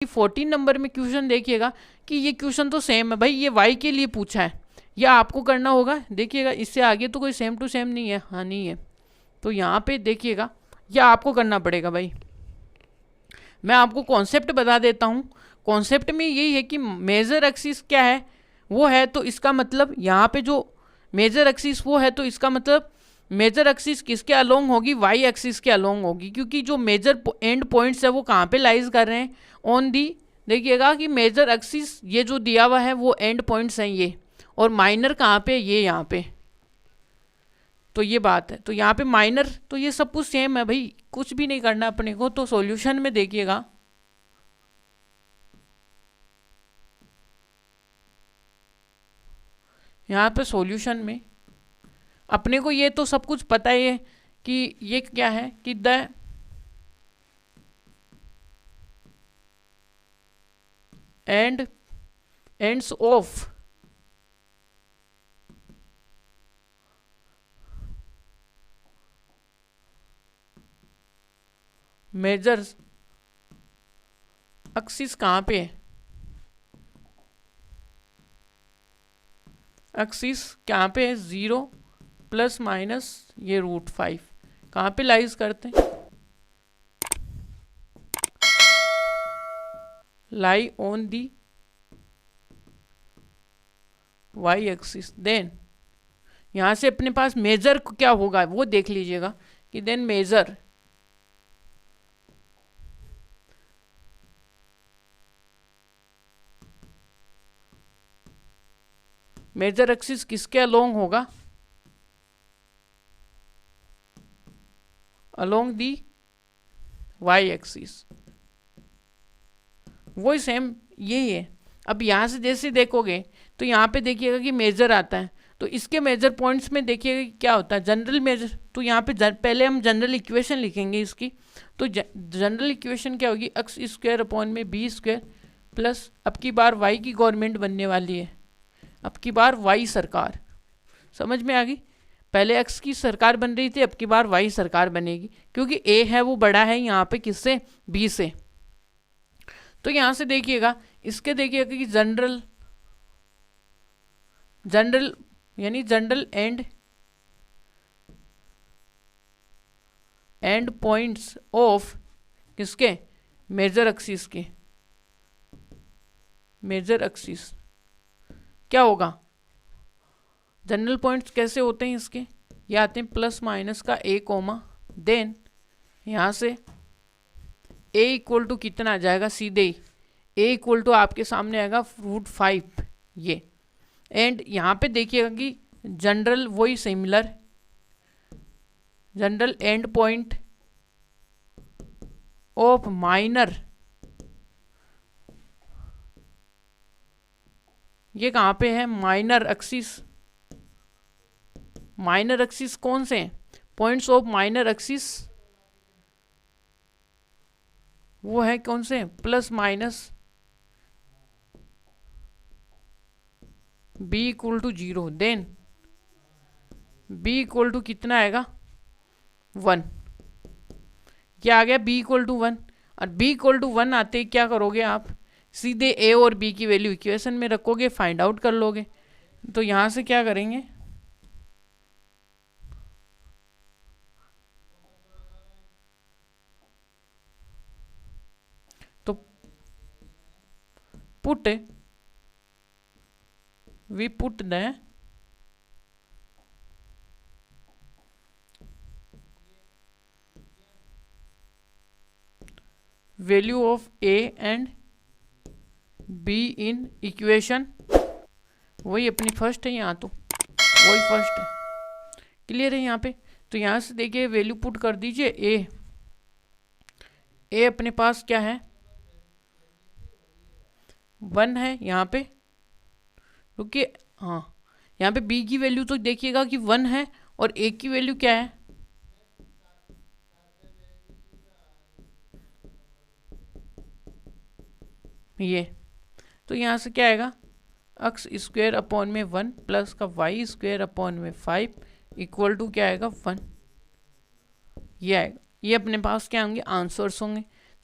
14 number में question देखिएगा कि ये क्वेश्चन तो सेम है भाई, ये y के लिए पूछा है, या आपको करना होगा। देखिएगा इससे आगे तो कोई सेम टू सेम नहीं है, हाँ नहीं है, तो यहाँ पे देखिएगा या आपको करना पड़ेगा भाई। मैं आपको कॉन्सेप्ट बता देता हूँ। कॉन्सेप्ट में यही है कि मेजर एक्सिस क्या है, वो है तो इसका मतलब यहाँ पे जो मेजर एक्सिस वो है तो इसका मतलब मेजर एक्सिस किसके अलोंग होगी, वाई एक्सिस के अलोंग होगी, क्योंकि जो मेजर एंड पॉइंट्स है वो कहाँ पे लाइज कर रहे हैं, ऑन दी, देखिएगा कि मेजर एक्सिस ये जो दिया हुआ है वो एंड पॉइंट्स हैं ये, और माइनर कहाँ पे, ये यहाँ पे, तो ये बात है। तो यहाँ पे माइनर, तो ये सब कुछ सेम है भाई, कुछ भी नहीं करना अपने को। तो सॉल्यूशन में देखिएगा यहाँ पे सॉल्यूशन में अपने को ये तो सब कुछ पता ही है कि ये क्या है कि the ends of major axis कहाँ पे है, एक्सिस कहाँ पे है, 0 प्लस माइनस ये √5 कहाँ पे लाइज करते हैं, lie on the Y axis. Then यहाँ से अपने पास मेजर क्या होगा वो देख लीजिएगा कि देन मेजर एक्सिस किसके अलोंग होगा, अलोंग दी वाई एक्सिस, वही सेम यही है। अब यहाँ से जैसे देखोगे तो यहाँ पे देखिएगा कि मेजर आता है, तो इसके मेजर पॉइंट्स में देखिएगा कि क्या होता है, जनरल मेजर। तो यहाँ पे पहले हम जनरल इक्वेशन लिखेंगे इसकी। तो जनरल इक्वेशन क्या होगी, एक्स स्क्वायर अपॉन में बी स्क्वायर प्लस, अब की बार वाई की गवर्नमेंट बनने वाली है, अब की बार वाई सरकार, समझ में आ गई। पहले एक्स की सरकार बन रही थी, अब की बार वाई सरकार बनेगी, क्योंकि ए है वो बड़ा है यहाँ पे किससे, बी से। तो यहाँ से देखिएगा इसके, देखिएगा कि जनरल यानी जनरल एंड पॉइंट्स ऑफ किसके, मेजर एक्सिस के, मेजर एक्सिस क्या होगा, जनरल पॉइंट्स कैसे होते हैं इसके, ये आते हैं प्लस माइनस का ए कोमा, देन यहाँ से ए इक्वल टू कितना आ जाएगा, सीधे ही ए इक्वल टू आपके सामने आएगा √5 ये। एंड यहाँ पे देखिएगा कि जनरल वही similar, general and point of minor, ये कहाँ पे है, माइनर एक्सिस। माइनर एक्सिस कौन से हैं, पॉइंट्स ऑफ माइनर एक्सिस वो है कौन से, plus minus B equal to 0, then B equal to कितना आएगा 1, क्या आ गया बी इक्वल टू 1। और बी इक्वल टू 1 आते ही क्या करोगे आप, सीधे ए और बी की वैल्यू इक्वेशन में रखोगे, फाइंड आउट कर लोगे। तो यहाँ से क्या करेंगे, तो we put the value of a and b in equation, वही अपनी फर्स्ट है, यहाँ तो वही फर्स्ट है, क्लियर है यहाँ पे। तो यहाँ से देखिए वैल्यू पुट कर दीजिए, ए अपने पास क्या है 1 है यहाँ पे, क्योंकि हाँ यहाँ पे b की वैल्यू तो देखिएगा कि 1 है, और a की वैल्यू क्या है, ये। तो यहाँ से क्या आएगा, एक्स स्क्वायर अपॉन में 1 प्लस का वाई स्क्वायर अपॉन में 5 इक्वल टू क्या आएगा 1, ये आएगा। ये अपने पास क्या होंगे, आंसर्स होंगे।